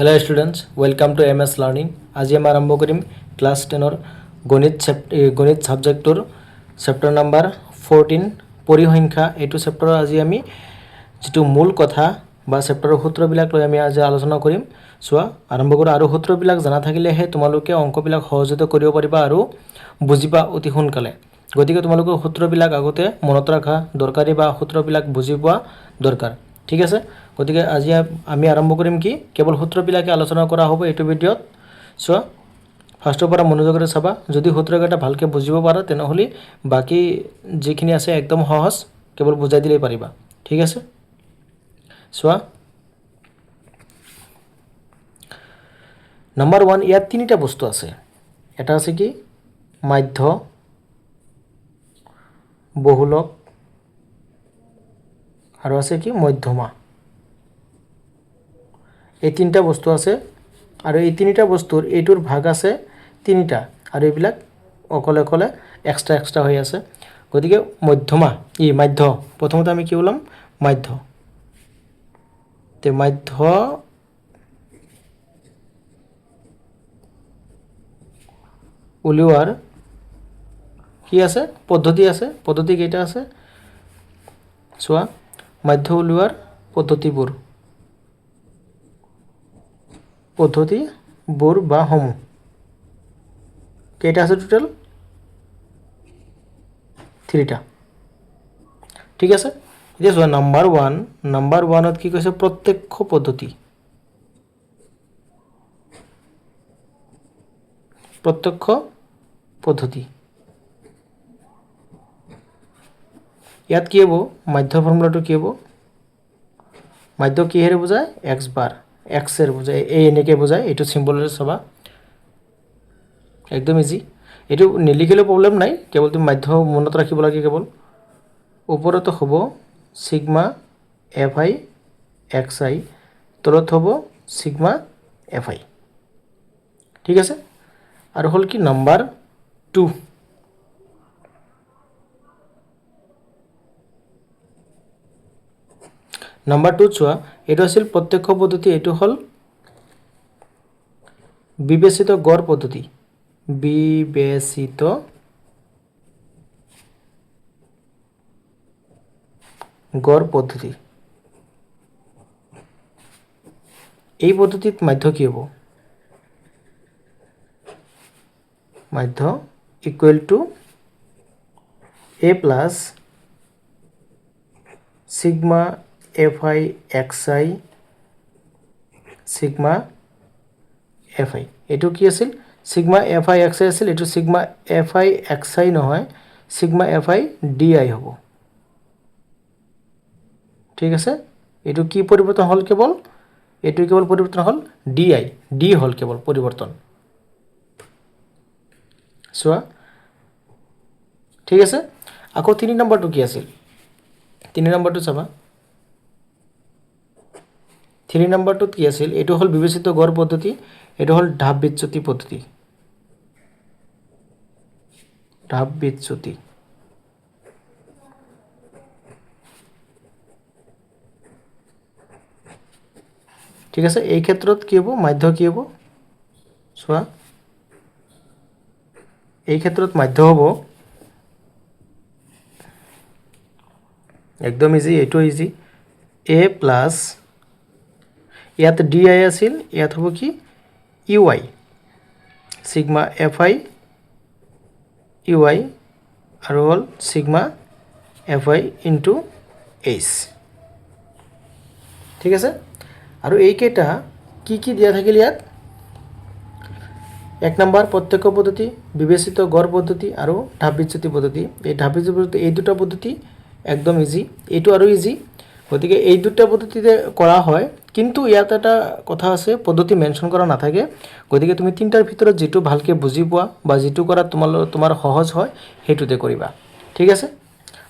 Hello students welcome to M S learning आज आम आरम्भ करिम क्लास 10 गणित सब्जेक्टर चैप्टर नम्बर 14 परिसंख्या एटू चैप्टर आज आम जी मूल कथा चैप्टर सूत्रबिलाक लई आज आलोचना करिम चुआ आरम्भ करो और सूत्रबिलाक जाना थाकिलेहे तुमालोके अंकबिलाक सहजते करिब पारिबा और बुजिबा अति सोनकाले गतिके तुमालोके सूत्रबिलाक आगते मनत रखा दरकारी बा सूत्रबिलाक बुझि पोৱা दरकार ठीक है गति के आज आम आरम्भ करिम कि केवल सूत्रबिलाके आलोचना करा हब एटू भिडिओत चुआ फार्स्टर पर मनोयोगेरे चाबा यदि सूत्रकेटा भालके बुझिब पारा तेनहले बाकी जिखिनि आछे एकदम सहज केवल बुझाई दिलेই पारिबा ठीक है चुआ नम्बर 1 ইয়াত তিনিটা বস্তু আছে এটা আছে কি মাধ্য বহুলক और আছে কি মধ্যমা এই তিনটা বস্তু আছে और এই তিনিটা বস্তুৰ এইটোৰ ভাগ আছে তিনিটা और এইবিলাক অকলে অকলে এক্সট্ৰা এক্সট্ৰা হৈ আছে গতিকে মধ্যমা ই মাধ্য প্ৰথমতে আমি কি বললাম মাধ্য তে মাধ্য উলিওয়াৰ কি আছে পদ্ধতি কেইটা আছে চোৱা মাধ্য উলিওয়াৰ পদ্ধতিবোৰ বা সমূহ কেইটা আছে টোটাল 3টা ঠিক আছে এতিয়া চোৱা নাম্বাৰ 1ত কি কৈছে প্ৰত্যক্ষ পদ্ধতি ইয়াত কি হ'ব মাধ্য ফৰ্মুলাটো কি হ'ব মাধ্য কিহেৰে বুজায় x বাৰ x এৰ বুজায় এই এনেকে বুজায় এটো সিম্বলেৰে চাবা একদম ইজি এটো নিলিখিলে প্ৰবলেম নাই কেৱল তুমি মাধ্য মনত ৰাখিব লাগে কেৱল ওপৰত হ'ব সিগমা fi xi তলত হ'ব সিগমা fi ঠিক আছে আৰু হল কি নাম্বাৰ 2 নাম্বাৰ 2 চোৱা এটো আছিল প্ৰত্যক্ষ পদ্ধতি এটো হল বিবেচিত গড় পদ্ধতি এই পদ্ধতিত মাধ্য কি হ'ব মাধ্য equal to a plus sigma fi xi sigma fi এটো কি আছিল সিগমা fi xi আছিল এটো সিগমা fi xi নহয় সিগমা fi di হ'ব ঠিক আছে এটো কি পরিবর্তন হল কেবল এটো কেবল পরিবর্তন হল di হল কেবল পরিবর্তন সোয়া ঠিক আছে আকৌ 3 নম্বৰটো কি আছিল 3 নম্বৰটো চাবা 3 নম্বৰটো কি আছিল এটো হল বিবেচিত গড় পদ্ধতি এটো হল ঢাপ বিচ্যুতি পদ্ধতি ঠিক আছে এই ক্ষেত্ৰত কি হ'ব মাধ্য কি হ'ব সোয়া এই ক্ষেত্ৰত মাধ্য হ'ব একদম ইজি এটো ইজি a প্লাস ইয়াত di আছিল ইয়াত হ'ব কি ui সিগমা fi ui আৰু হল সিগমা fi ইনটু h ঠিক আছে আৰু এই কেটা কি দিয়া থাকিল ইয়াত এক নম্বৰ প্ৰত্যক্ষ পদ্ধতি বিবেচিত গড় পদ্ধতি আৰু ঢাপ বিচ্যুতি পদ্ধতি এই ঢাপ বিচ্যুতি পদ্ধতি এই দুটা পদ্ধতি একদম ইজি এটো আৰু ইজি গতিকে এই দুটা পদ্ধতিতে কৰা হয় কিন্তু ইয়াত এটা কথা আছে পদ্ধতি মেনশন কৰা নাথাকে গতিকে তুমি তিনটাৰ ভিতৰত যেটো ভালকে বুজি পোৱা বা যেটো কৰা তোমাৰ সহজ হয় হেতুতে কৰিবা ঠিক আছে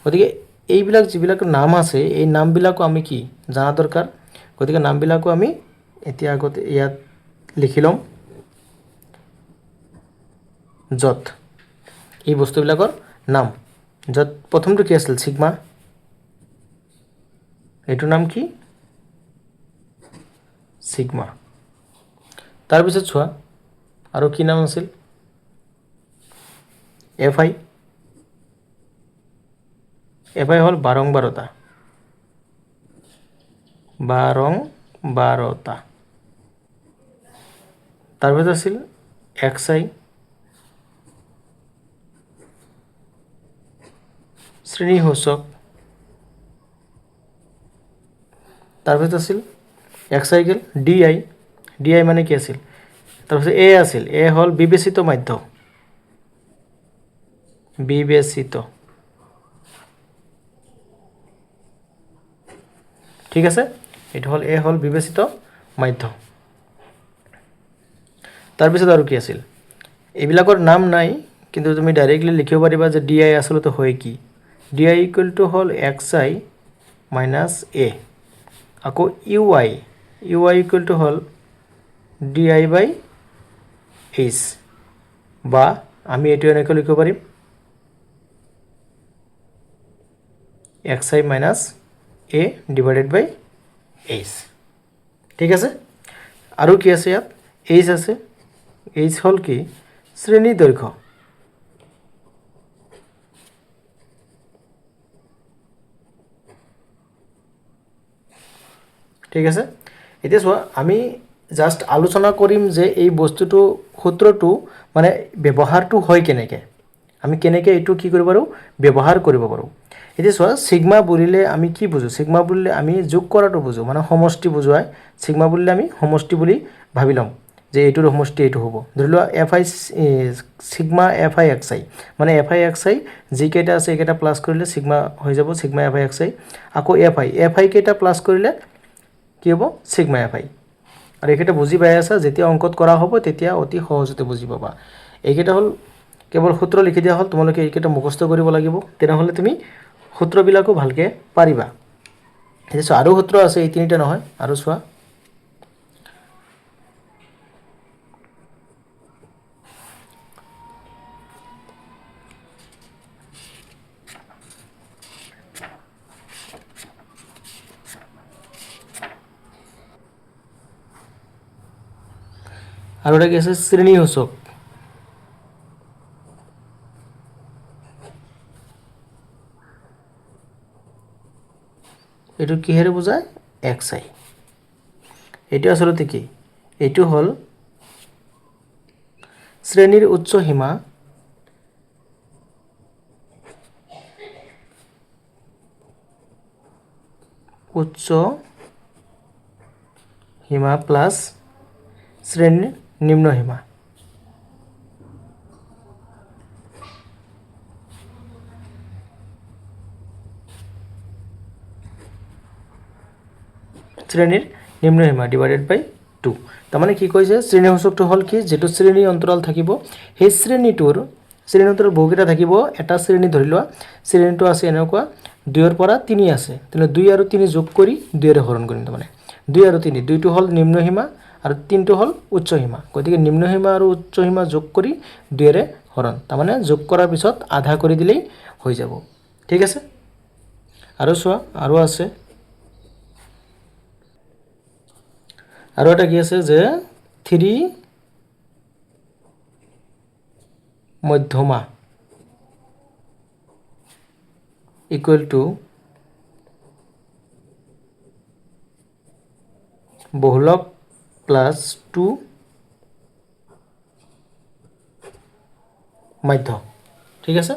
গতিকে এইবিলাক যিবিলাক নাম আছে এই নামবিলাকো আমি কি জানা দৰকাৰ গতিকে নামবিলাকো আমি এতিয়া আগতে ইয়াত লিখি লম যত এই বস্তুবিলাকৰ নাম যত প্ৰথমটো কি আছিল সিগমা এটোৰ নাম কি সিগমা তাৰপিছত চোৱা আৰু কি নাম আছিল FI হ'ল 12 12টা তাৰপিছত আছিল XI শ্ৰেণীসূচক তাৰপিছত আছিল XI গেল DI মানে কি আছিল তাৰপিছত A আছিল A হ'ল বিবেচিত মাধ্য ঠিক আছে এটা হ'ল A হ'ল বিবেচিত মাধ্য তাৰপিছত আৰু কি আছিল এইবিলাকৰ নাম নাই কিন্তু তুমি ডাইৰেক্টলি লিখিব পাৰিবা যে DI আসলতে হয় কি DI ইকুৱেল টু হ'ল XI মাইনাছ A আকৌ UI ইকুৱেল টু হ'ল DI বাই H বা আমি এইটো এনেকৈ লিখিব পাৰিম XI minus A divided by H ঠিক আছে আৰু কি আছে ইয়াত H আছে H হ'ল কি শ্ৰেণী দৈৰ্ঘ্য ঠিক আছে এতিয়া চোৱা আমি জাস্ট আলোচনা কৰিম যে এই বস্তুটো সূত্ৰটো মানে ব্যৱহাৰটো হয় কেনেকৈ আমি কেনেকৈ এইটো কি কৰিব পাৰোঁ ব্যৱহাৰ কৰিব পাৰোঁ এতিয়া চোৱা সিগমা বুলিলে আমি কি বুজো সিগমা বুলিলে আমি যোগ কৰাটো বুজো মানে সমষ্টি বুজোৱাই সিগমা বুলিলে আমি সমষ্টি বুলি ভাবি লম যে এইটোৰ সমষ্টি এইটো হ'ব ধৰি লোৱা FI সিগমা FI XI মানে FI XI যি কেইটা আছে এইকেইটা প্লাস কৰিলে সিগমা হৈ যাব সিগমা FI XI আকৌ FI কেইটা প্লাস কৰিলে কি হ'ব সিগমা FI আৰু এইকেইটা বুজি পাই আছা যেতিয়া অংকত কৰা হ'ব তেতিয়া অতি সহজতে বুজি পাবা এইকেইটা হ'ল কেৱল সূত্ৰ লিখি দিয়া হ'ল তোমালোকে এইকেইটা মুখস্থ কৰিব লাগিব তেনেহলে তুমি সূত্ৰবিলাকো ভালকে পাৰিবা এতিয়া আৰু সূত্ৰ আছে এই তিনিটা নহয় আৰু চোৱা আৰু এটা কি আছে শ্ৰেণীসূচক এইটো কিহেৰে বুজায় XI এইটো আসলতে কি এইটো হ'ল শ্ৰেণীৰ উচ্চ সীমা প্লাস শ্ৰেণীৰ নিম্ন সীমা শ্ৰেণীৰ নিম্ন সীমা ডিভাইডেড বাই 2 তাৰমানে কি কৈছে শ্ৰেণীসূচকটো হ'ল কি যেটো শ্ৰেণী অন্তৰাল থাকিব সেই শ্ৰেণীটোৰ বহুকেইটা থাকিব এটা শ্ৰেণী ধৰি লোৱা শ্ৰেণীটো আছে এনেকুৱা 2 ৰ পৰা 3 আছে তেনে 2 আৰু 3 যোগ কৰি 2 ৰে হৰণ কৰিম তাৰমানে 2 আৰু 3 দুইটো হ'ল নিম্ন সীমা আৰু 3টো হ'ল উচ্চ সীমা গতিকে নিম্ন সীমা আৰু উচ্চ সীমা যোগ কৰি 2 ৰে হৰণ তাৰমানে যোগ কৰাৰ পিছত আধা কৰি দিলেই হৈ যাব ঠিক আছে আৰু চোৱা আৰু আছে আৰু এটা কি আছে যে 3 মধ্যমা ইকুৱেল টু বহুলক প্লাস 2 মাধ্য ঠিক আছে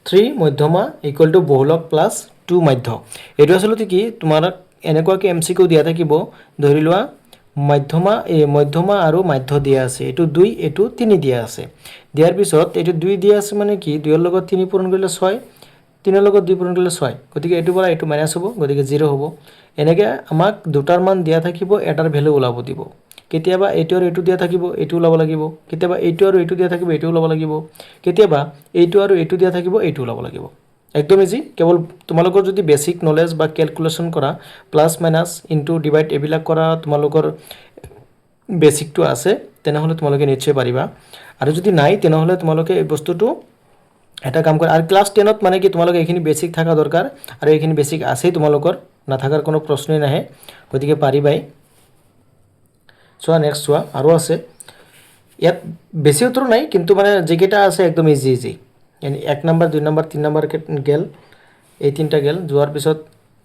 3 মধ্যমা ইকুৱেল টু বহুলক প্লাস 2 মাধ্য এইটো আসলতে কি তোমাৰ এনেকুৱাকে MCQ দিয়া থাকিব ধৰি লোৱা মধ্যমা আৰু মাধ্য দিয়া আছে এটো 2 এটো 3 দিয়া আছে দিয়াৰ পিছত এটো 2 দিয়া আছে মানে কি 2 ৰ লগত 3 পূৰণ কৰিলে 6 3 ৰ লগত 2 পূৰণ কৰিলে 6 গতিকে এটো পৰা এটো মাইনাস হ'ব গতিকে 0 হ'ব এনেকে আমাক দুটাৰ মান দিয়া থাকিব এটাৰ ভ্যালু ওলাব দিব কেতিয়াবা এইটো আৰু এইটো দিয়া থাকিব এইটো ওলাব লাগিব কেতিয়াবা এইটো আৰু এইটো দিয়া থাকিব এইটো ওলাব লাগিব কেতিয়াবা এইটো আৰু এইটো দিয়া থাকিব এইটো ওলাব লাগিব একদম ইজি কেৱল তোমালোকৰ যদি বেসিক নলেজ বা ক্যালকুলেশন কৰা প্লাস মাইনাস ইনটু ডিভাইড এবিলাক কৰা তোমালোকৰ বেসিকটো আছে তেনেহলে তোমালোকে নিশ্চয় পাৰিবা আৰু যদি নাই তেনেহলে তোমালোকে এই বস্তুটো এটা কাম কৰা আৰু ক্লাস 10 ত মানে কি তোমালোকে এইখিনি বেসিক থাকা দৰকাৰ আৰু এইখিনি বেসিক আছে তোমালোকৰ না থাকাৰ কোনো প্ৰশ্নই নাহে গতিকে পাৰিবাই চোৱা নেক্সট চোৱা আৰু আছে ইয়াত বেছি উত্তৰ নাই কিন্তু মানে যিকেইটা আছে একদম easy easy 1 number 2 number 3 number গেল এই তিনিটা গেল যোৱাৰ পিছত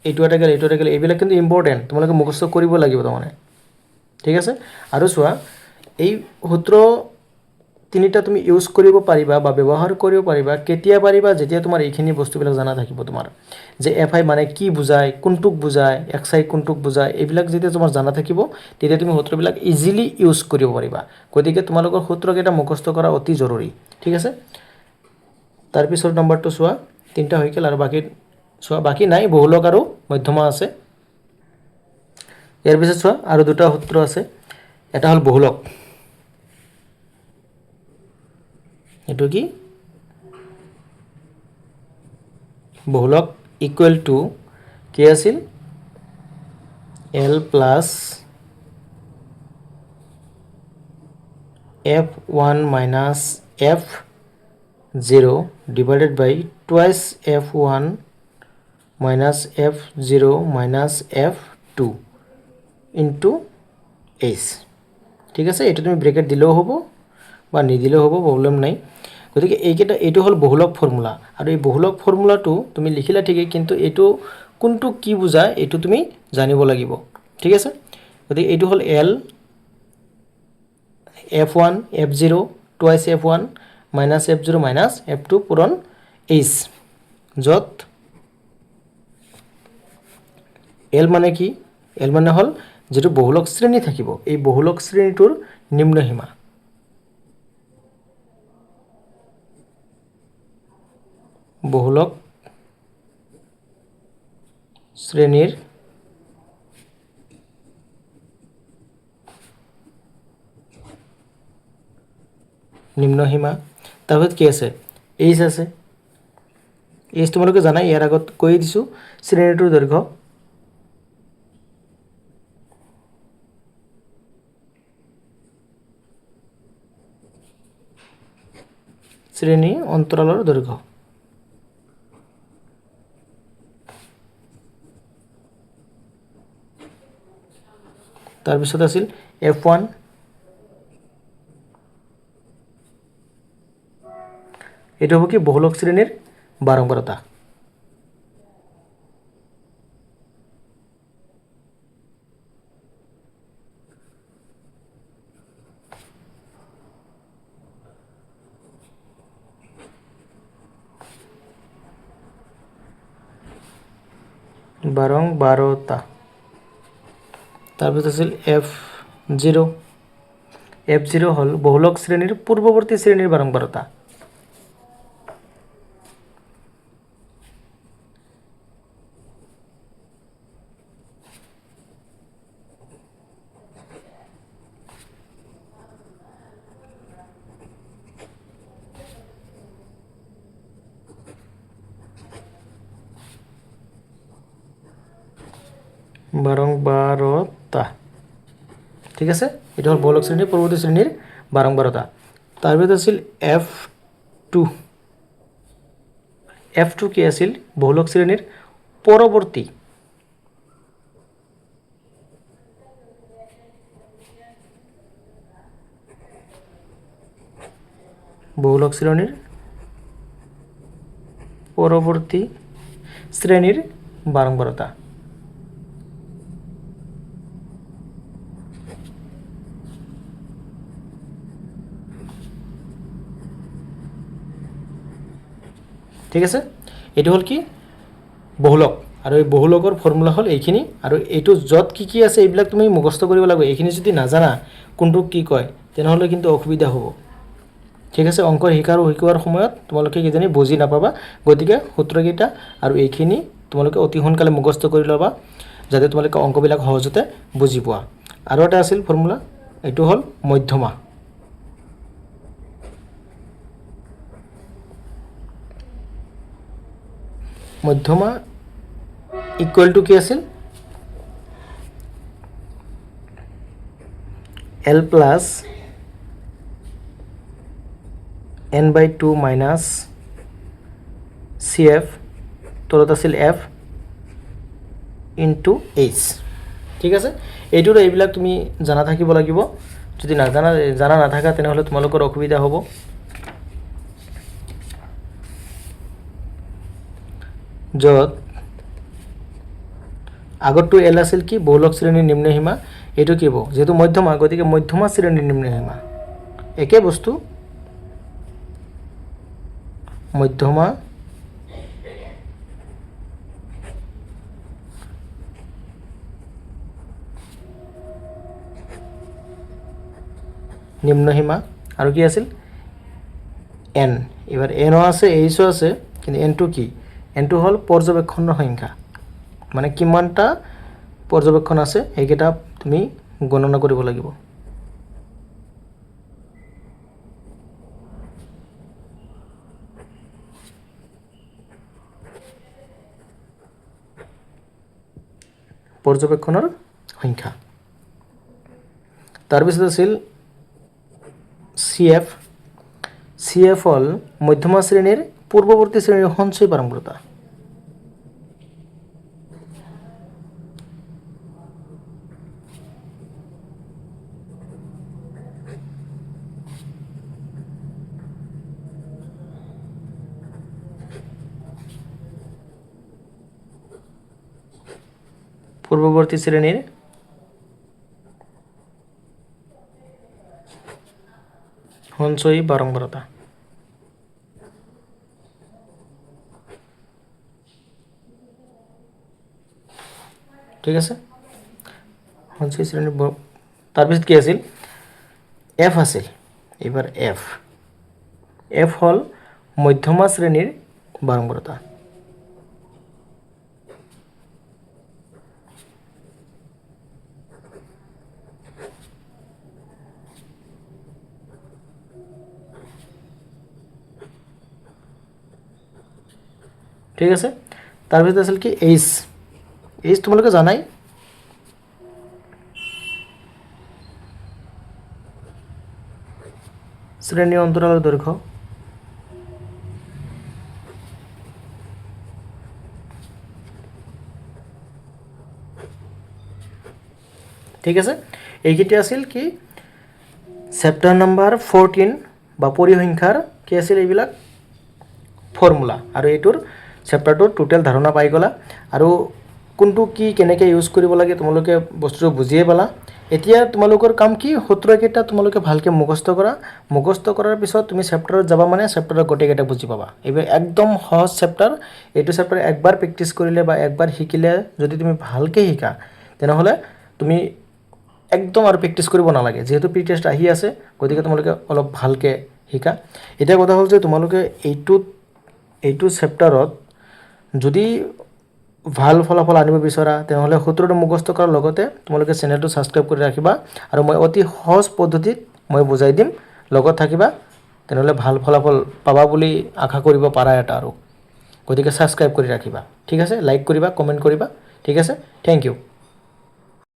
এইটো এটা গেল এইবিলাক কিন্তু ইম্পৰ্টেণ্ট তোমালোকে মুখস্থ কৰিব লাগিব তাৰমানে ঠিক আছে আৰু চোৱা এই সূত্ৰ তিনিটা তুমি ইউজ কৰিব পাৰিবা বা ব্যৱহাৰ কৰিব পাৰিবা কেতিয়া পাৰিবা যেতিয়া তোমাৰ এইখিনি বস্তুবিলাক জানা থাকিব তোমাৰ যে fi মানে কি বুজায় কোনটোক বুজায় xi কোনটোক বুজায় এইবিলাক যেতিয়া তোমাৰ জানা থাকিব তেতিয়া তুমি সূত্ৰবিলাক ইজিলি ইউজ কৰিব পাৰিবা গতিকে তোমালোকৰ সূত্ৰকেইটা মুখস্থ কৰা অতি জৰুৰী ঠিক আছে তাৰ পিছৰ নম্বৰটো চোৱা তিনিটা হৈ গ'ল আৰু বাকি নাই বহুলক আৰু মধ্যমা আছে ইয়াৰ পিছত চোৱা আৰু দুটা সূত্ৰ আছে এটা হল বহুলক এটো কি বহুলক ইকুৱেল টু কি আছিল l plus f1 minus f0 divided by twice f1 minus f0 minus f2 into h ঠিক আছে এটা তুমি ব্র্যাকেট দিলেও হ'ব বা নিদিলেও হ'ব প্ৰবলেম নাই গতিকে এইটো হল বহুলক ফৰ্মুলা আৰু এই বহুলক ফৰ্মুলাটো তুমি লিখিলা ঠিকই কিন্তু এইটো কোনটো কি বুজায় এইটো তুমি জানিব লাগিব ঠিক আছে গতিকে এইটো হল l f1 f0 twice f1 minus f0 minus f2 পূৰণ h যত l মানে কি l মানে হল যেটো বহুলক শ্ৰেণী থাকিব এই বহুলক শ্ৰেণীটোৰ নিম্ন সীমা বহুলক শ্ৰেণীৰ নিম্ন সীমা তাৰপিছত কি আছে h আছে h তোমালোকে জানাই ইয়াৰ আগত কৈ দিছো শ্ৰেণীটোৰ দৈৰ্ঘ্য শ্ৰেণী অন্তৰালৰ দৈৰ্ঘ্য তাৰ পিছত আছিল f1 এটা হ'ব কি বহুলক শ্ৰেণীৰ বাৰম্বাৰতা বাৰম্বাৰতা তাৰপিছত আছিল f0 হল বহুলক শ্ৰেণীৰ পূৰ্বৱৰ্তী শ্ৰেণীৰ বাৰম্বাৰতা বাৰম্বাৰতা ঠিক আছে এটা হল বহুলক শ্ৰেণীৰ পূৰ্বৱৰ্তী শ্ৰেণীৰ বাৰম্বাৰতা তাৰপিছত আছিল f2 কি আছিল বহুলক শ্ৰেণীৰ পৰৱৰ্তী বহুলক শ্ৰেণীৰ পৰৱৰ্তী শ্ৰেণীৰ বাৰম্বাৰতা ঠিক আছে এটো হল কি বহুলক আৰু এই বহুলকৰ ফৰ্মুলা হল এইখিনি আৰু এইটো যত কি আছে এইবিলাক তুমি মুখস্থ কৰিব লাগিব এইখিনি যদি নাজানা কোনটো কি কয় তেনেহলে কিন্তু অসুবিধা হ'ব ঠিক আছে অংকৰ শিকোৱাৰ সময়ত তোমালোকে কিজানি বুজি নাপাবা গতিকে সূত্ৰকেইটা আৰু এইখিনি তোমালোকে অতি সোনকালে মুখস্থ কৰি লবা যাতে তোমালোকে অংকবিলাক সহজতে বুজি পোৱা আৰু এটা আছিল ফৰ্মুলা এইটো হল মধ্যমা মধ্যমা ইকুৱেল টু কি আছিল l plus n/2 minus cf তলত আছিল f into h ঠিক আছে, এইবিলাক তুমি জানা থাকিব লাগিব। যদি জানা নাথাকা তেনেহ'লে তোমালোকৰ অসুবিধা হ'ব। য'ত আগৰটো এল আছিল কি বহুলক শ্ৰেণীৰ নিম্নসীমা, এইটো কি হ'ব যেহেতু মধ্যমা, গতিকে মধ্যমা শ্ৰেণীৰ নিম্নসীমা একে বস্তু, মধ্যমা নিম্নসীমা আৰু কি আছিল এন। এবাৰ এনও আছে এইচও আছে, কিন্তু এনটো কি, এনটো হ'ল পৰ্যবেক্ষণৰ সংখ্যা, মানে কিমানটা পৰ্যবেক্ষণ আছে এইকেইটা তুমি গণনা কৰিব লাগিব। পৰ্যবেক্ষণৰ সংখ্যা। তাৰপিছত আছিল CF। CF হ'ল মধ্যমা শ্ৰেণীৰ পূৰ্বৱৰ্তী শ্ৰেণীৰ সঞ্চয় বাৰম্বাৰতা। পূৰ্বৱৰ্তী শ্ৰেণীৰ সঞ্চয়ী বাৰম্বাৰতা। ঠিক আছে, সঞ্চয়ী শ্ৰেণীৰ তাৰপিছত কি আছিল এফ আছিল। এইবাৰ এফ হ'ল মধ্যমা শ্ৰেণীৰ বাৰম্বাৰতা। ঠিক আছে, তাৰপিছত আছিল কি এইচ তোমালোকে জানাই, শ্ৰেণী অন্তৰালৰ দৈৰ্ঘ্য। ঠিক আছে, এইকেইটা আছিল কি চেপ্টাৰ নাম্বাৰ 14 বা পৰিসংখ্যাৰ কি আছিল এইবিলাক ফৰ্মুলা, আৰু এইটোৰ চেপ্টাৰটোৰ টোটেল ধাৰণা পাই গ'লা, আৰু কোনটো কি কেনেকৈ ইউজ কৰিব লাগে তোমালোকে বস্তুটো বুজিয়ে পালা। এতিয়া তোমালোকৰ কাম কি সূত্ৰকেইটা তোমালোকে ভালকৈ মুখস্থ কৰাৰ পিছত তুমি চেপ্টাৰত যাবা, মানে চেপ্টাৰৰ গোটেইকেইটা বুজি পাবা। এইবাৰ একদম সহজ চেপ্টাৰ, এইটো চেপ্টাৰ একবাৰ প্ৰেক্টিছ কৰিলে বা একবাৰ শিকিলে যদি তুমি ভালকৈ শিকা তেনেহ'লে তুমি একদম আৰু প্ৰেক্টিছ কৰিব নালাগে, যিহেতু প্ৰি টেষ্ট আহি আছে, গতিকে তোমালোকে অলপ ভালকৈ শিকা। এতিয়া কথা হ'ল যে তোমালোকে এইটো চেপ্টাৰত যদি ভাল ফলাফল আনিব বিচৰা তেনেহ'লে সূত্ৰটো মুখস্থ কৰাৰ লগতে তোমালোকে চেনেলটো ছাবস্ক্ৰাইব কৰি ৰাখিবা, আৰু মই অতি সহজ পদ্ধতিত মই বুজাই দিম, লগত থাকিবা, তেনেহ'লে ভাল ফলাফল পাবা বুলি আশা কৰিব পাৰা এটা, আৰু গতিকে ছাবস্ক্ৰাইব কৰি ৰাখিবা। ঠিক আছে, লাইক কৰিবা, কমেণ্ট কৰিবা। ঠিক আছে, থেংক ইউ।